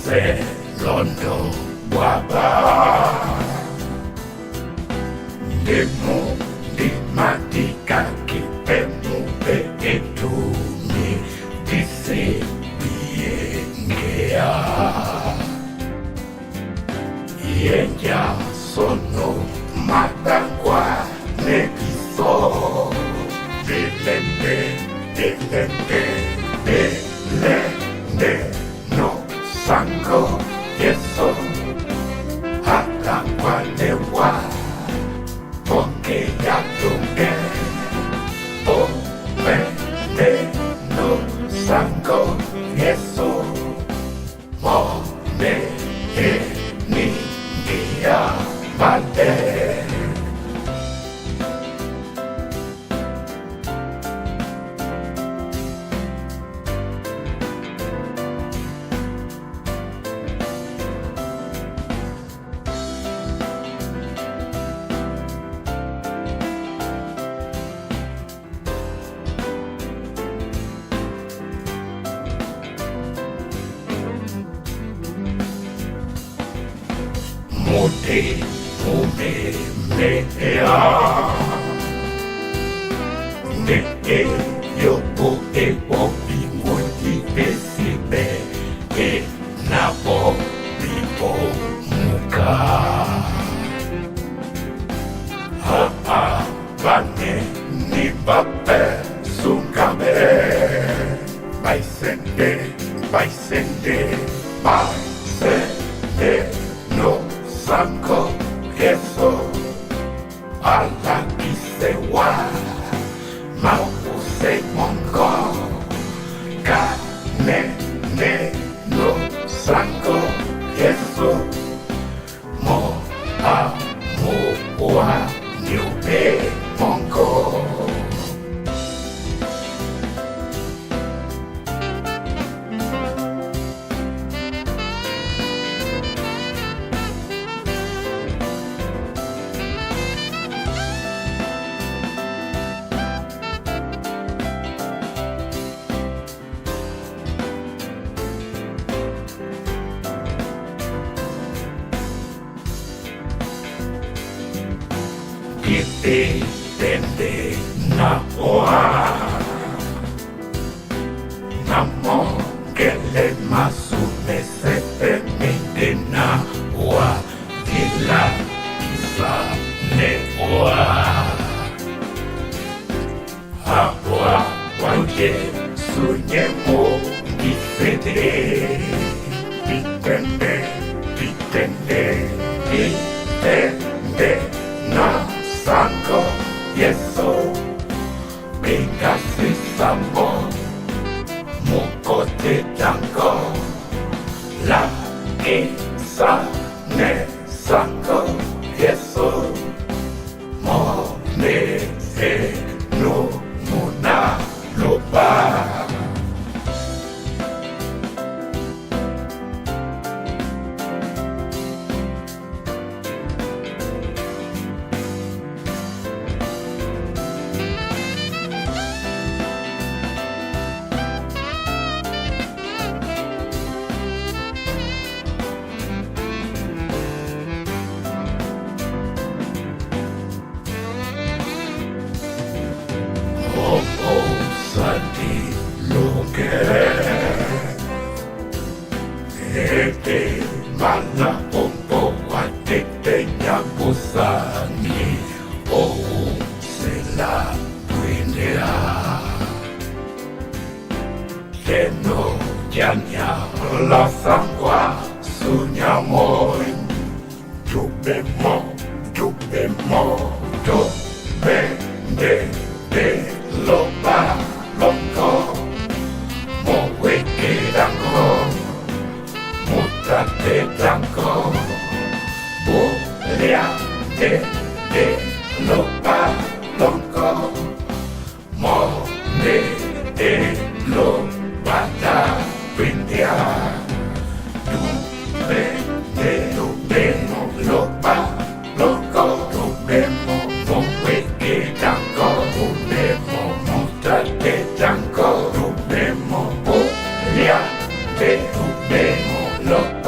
Londo Waba Demu di matika kipemu pe etumi disi biengea Yenja sono matangwa nebiso Dilende, dilende, dilende no sango yeso hata kwalewa ponge ya tunge omende no sango yeso mone ni dia bate Mute, mea Neke, yopo, epopi, muti, pesibe E napo, lipo, muka Ha-ha, vane, ni bape, sungame Baisende, baisende, baisende No sanko yeso ala kisewa mau se mongo ka ne no sanko yeso mo a mo wa new pe mongo Kiti tende na oa Namo kele masume sepe mende na oa Kila kisa ne oa Hapoa wanje sunye mo kisede Pitende, pitende, pitende na sango yeso Pegasi sambo Mukote tango La isa ne sango yeso Mo ne no muna loba Sati loke Ete mana pompo Watete nyabusani Oh sela Gwinea Keno janya La sangwa Sunyamoy Dubemo Dubemo Dubende De loba Loko Moweke dango Mutate dango Bolea De loba Loko Mone De loba Da Windia Dubemo loba Loko Dubemo Moweke dango Dubemo Mutate dango Dubemo Bolea De Dubemo Loko